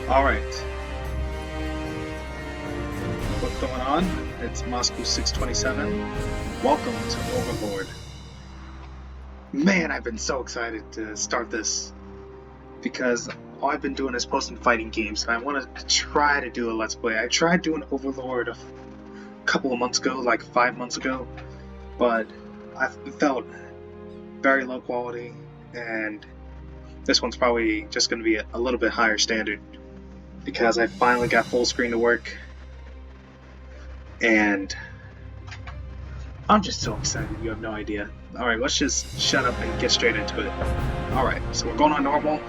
Alright. What's going on? It's Moscow 627. Welcome to Overlord. Man, I've been so excited to start this because all I've been doing is posting fighting games, and I want to try to do a Let's Play. I tried doing Overlord a couple of months ago, like 5 months ago, but I felt very low quality, and this one's probably just going to be a little bit higher standard because I finally got full screen to work, and I'm just so excited, you have no idea. Alright, let's just shut up and get straight into it. Alright, so we're going on normal.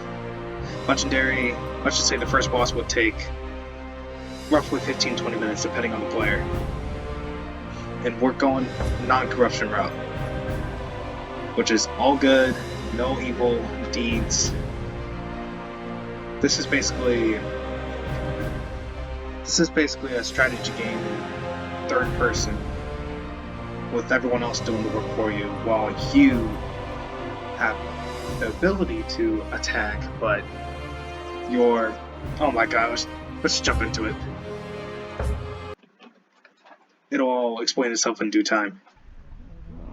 Legendary, let's just say the first boss will take roughly 15-20 minutes depending on the player. And we're going non-corruption route, which is all good, no evil deeds. This is basically a strategy game in third person with everyone else doing the work for you while you have the ability to attack, but you're... oh my gosh, let's jump into it. It'll all explain itself in due time.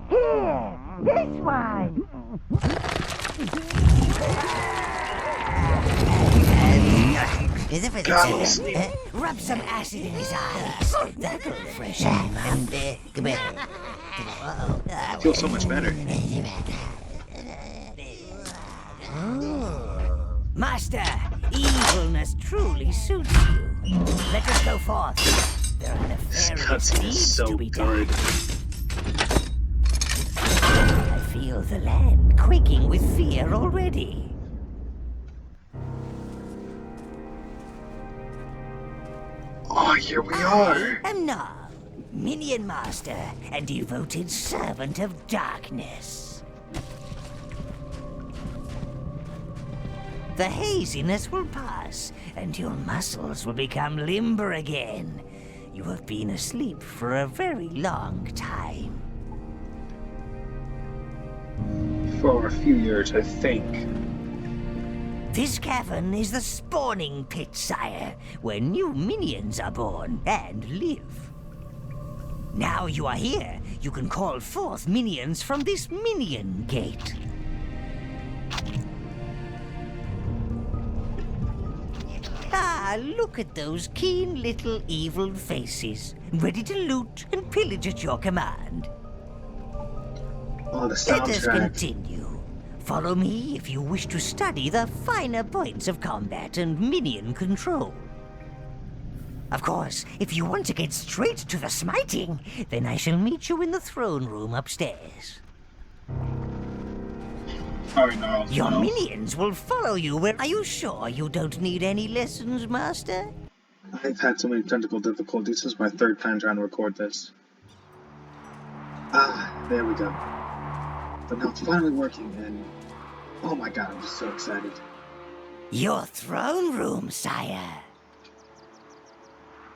Here, this one. God, I'm asleep. Rub some acid in his eyes. That'll freshen him up. Come here. I feel so much better. Master, evilness truly suits you. Let us go forth. There are This nefarious cutscene is deeds so to be done. good. I feel the land quaking with fear already. Oh, here we are. I am now Minion Master and devoted servant of darkness. The haziness will pass, and your muscles will become limber again. You have been asleep for a very long time. For a few years, I think. This cavern is the spawning pit, sire, where new minions are born and live. Now you are here, you can call forth minions from this minion gate. Ah, look at those keen little evil faces, ready to loot and pillage at your command. Oh, the Let us soundtrack. continue. Follow me if you wish to study the finer points of combat and minion control. Of course, if you want to get straight to the smiting, then I shall meet you in the throne room upstairs. Alright, no. Your minions will follow you where... Are you sure you don't need any lessons, Master? I've had so many technical difficulties. This is my third time trying to record this. Ah, there we go. But now it's finally working, and oh my god, I'm just so excited. Your throne room, sire.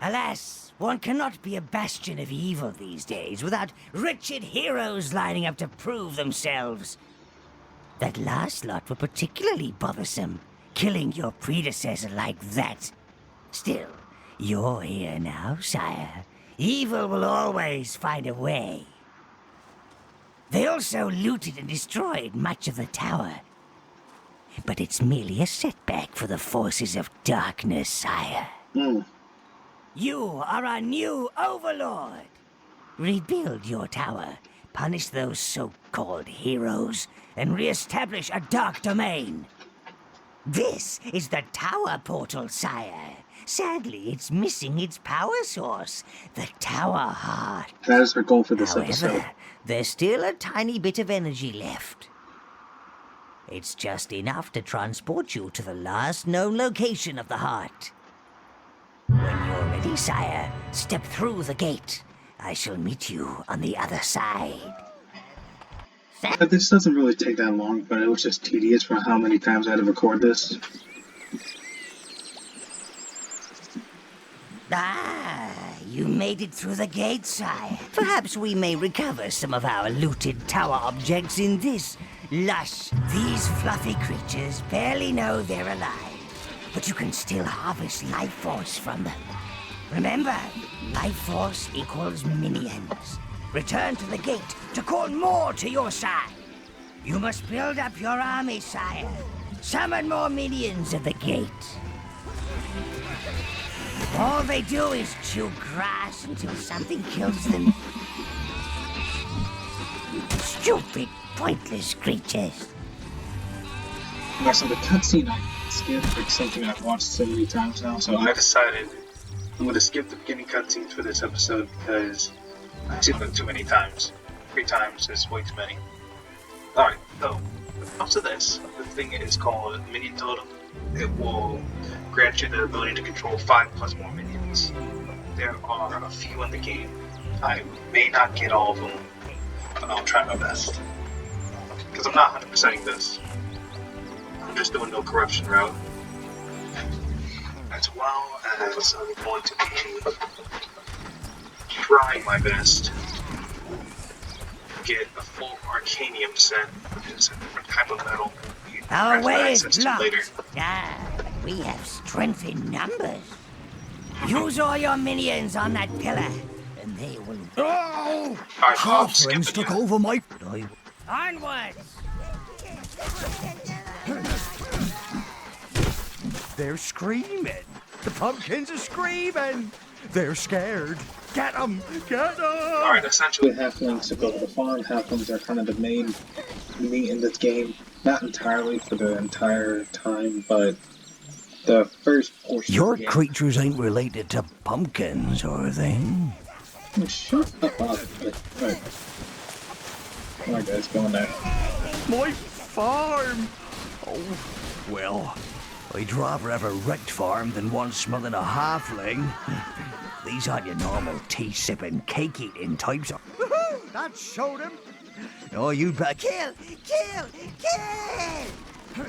Alas, one cannot be a bastion of evil these days without wretched heroes lining up to prove themselves. That last lot were particularly bothersome, killing your predecessor like that. Still, you're here now, sire. Evil will always find a way. They also looted and destroyed much of the tower. But it's merely a setback for the forces of darkness, sire. You are our new Overlord. Rebuild your tower, punish those so-called heroes, and re-establish a dark domain. This is the tower portal, sire. Sadly, it's missing its power source, the tower heart. That is our goal for this However, episode. there's still a tiny bit of energy left. It's just enough to transport you to the last known location of the heart. When you're ready, sire, step through the gate. I shall meet you on the other side. This doesn't really take that long, but it was just tedious for how many times I had to record this. Ah, you made it through the gate, sire. Perhaps we may recover some of our looted tower objects in this lush. These fluffy creatures barely know they're alive. but you can still harvest life force from them. Remember, life force equals minions. Return to the gate to call more to your side. You must build up your army, sire. Summon more minions at the gate. All they do is chew grass until something kills them. Stupid, pointless creatures. Yeah, so the cutscene I skipped, it's something I've watched so many times now, so I decided I'm going to skip the beginning cutscenes for this episode because I've seen them too many times. 3 times is way too many. Alright, so, after this, the thing is called Minion Totem. It will grant you the ability to control 5 plus more minions. There are a few in the game. I may not get all of them, but I'll try my best. Because I'm not 100%ing this. I'm just doing no corruption route. As well as I'm going to be trying my best to get a full Arcanium set, which is a different type of metal. Our way is blocked. We have strength in numbers. Use all your minions on that pillar, and they will... Oh! Alright, Halflings took over my... Onwards! They're screaming. The pumpkins are screaming. They're scared. Get them! Get them! Alright, essentially halflings took over the farm. Halflings are kind of the main meat in this game. Not entirely for the entire time, but the first portion Your of the game. creatures ain't related to pumpkins, are they? Oh, shut up. Alright. Alright guys, go on there. My farm! Oh, well, I'd rather have a wrecked farm than one smelling a halfling. These aren't your normal tea-sipping, cake-eating types. That showed him. Oh, you better Kill! Kill! Kill!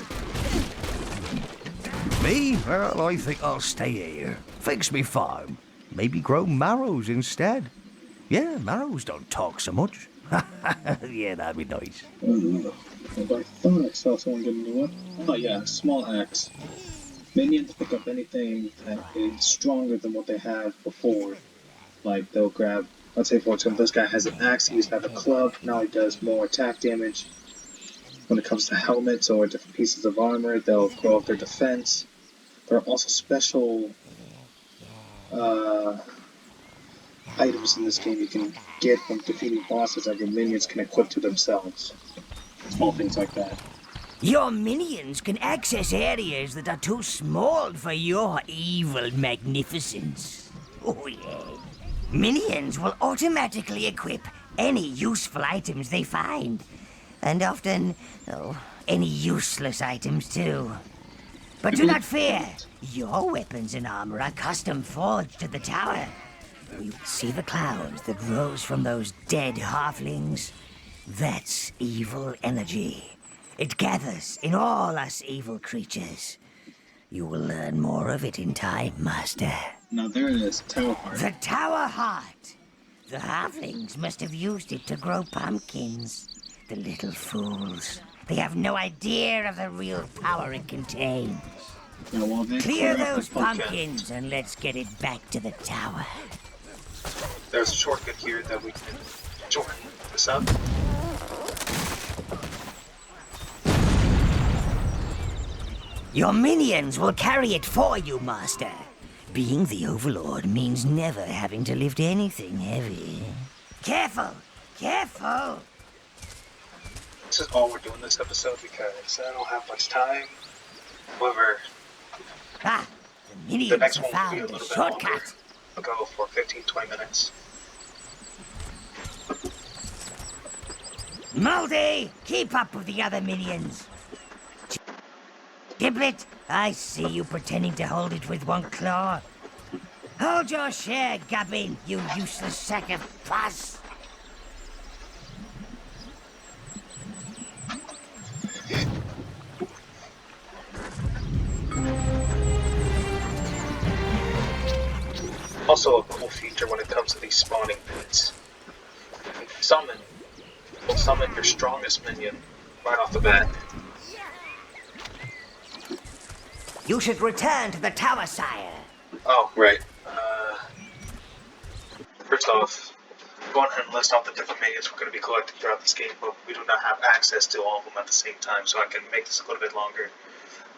Me? Well, I think I'll stay here. Fix me farm. Maybe grow marrows instead. Yeah, marrows don't talk so much. Yeah, that'd be nice. I thought I saw someone get a new one. Oh yeah, small axe. Minions pick up anything that is stronger than what they have before. Like, they'll grab, let's say for example, this guy has an axe, he used to have a club, now he does more attack damage. When it comes to helmets or different pieces of armor, they'll grow up their defense. There are also special items in this game you can get from defeating bosses that your minions can equip to themselves. Small things like that. Your minions can access areas that are too small for your evil magnificence. Oh yeah. Minions will automatically equip any useful items they find. And often, any useless items too. But do not fear. Your weapons and armor are custom forged to the tower. You see the clouds that rose from those dead halflings? That's evil energy. It gathers in all us evil creatures. You will learn more of it in time, Master. Now there it is, Tower Heart. The Tower Heart. The halflings must have used it to grow pumpkins. The little fools. They have no idea of the real power it contains. Now, while they Clear clear up those the pumpkin, pumpkins and let's get it back to the tower. there's a shortcut here that we can shorten this up. Your minions will carry it for you, Master. Being the Overlord means never having to lift anything heavy. Careful! Careful! This is all we're doing this episode because I don't have much time. However, Ah, the the minions next have one will be a found little a bit longer. shortcut. I'll go for 15-20 minutes. Moldy, keep up with the other minions. Giblet, I see you pretending to hold it with one claw. Hold your share, Gubbin, you useless sack of pus. Also a cool feature when it comes to these spawning pits. Will summon your strongest minion right off the bat. You should return to the tower, sire. Oh, right. First off, go ahead and list off the different minions we're going to be collecting throughout this game, but we do not have access to all of them at the same time, so I can make this a little bit longer.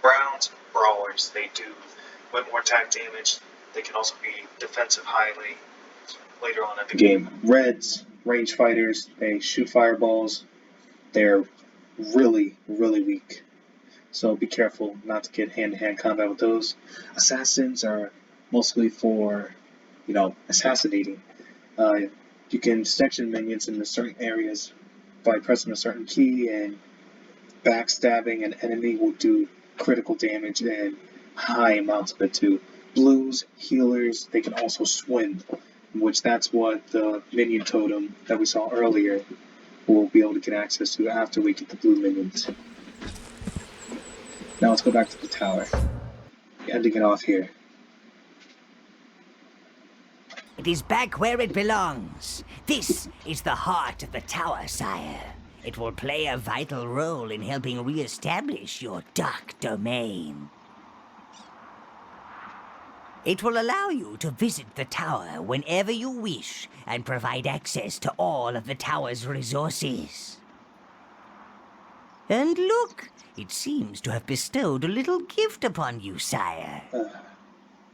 Browns, brawlers, they do way more attack damage. They can also be defensive highly later on in the game. Reds, range fighters, they shoot fireballs. They're really, really weak. So be careful not to get hand-to-hand combat with those. Assassins are mostly for, assassinating. You can section minions into certain areas by pressing a certain key, and backstabbing an enemy will do critical damage and high amounts of it too. Blues, healers, they can also swim, which that's what the Minion Totem that we saw earlier will be able to get access to after we get the blue minions. Now let's go back to the tower. Ending it off here. It is back where it belongs. This is the heart of the tower, sire. It will play a vital role in helping re-establish your dark domain. It will allow you to visit the tower whenever you wish and provide access to all of the tower's resources. And look, it seems to have bestowed a little gift upon you, sire.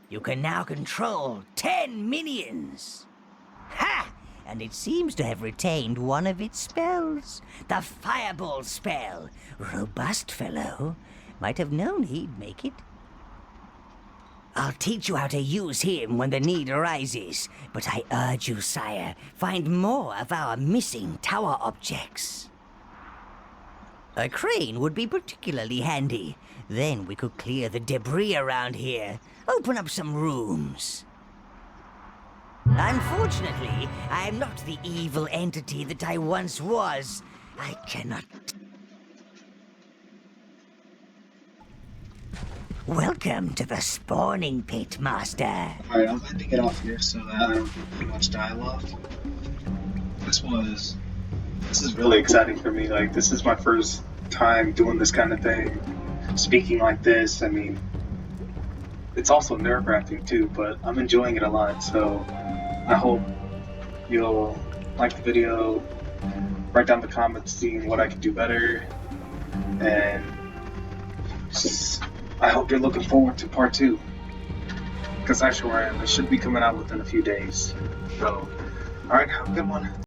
You can now control 10 minions. Ha! And it seems to have retained one of its spells. The Fireball spell. Robust fellow. Might have known he'd make it. I'll teach you how to use him when the need arises. But I urge you, sire, find more of our missing tower objects. A crane would be particularly handy. Then we could clear the debris around here. Open up some rooms. Unfortunately, I am not the evil entity that I once was. I cannot... Welcome to the spawning pit, Master. Alright, I'm ending it off here so that I don't do much dialogue. This is really exciting for me. Like, this is my first time doing this kind of thing. Speaking like this, I mean, it's also nerve-wracking too, but I'm enjoying it a lot, so I hope you'll like the video, write down the comments seeing what I can do better, and I hope you're looking forward to part 2, because I sure am. It should be coming out within a few days. So, alright, have a good one.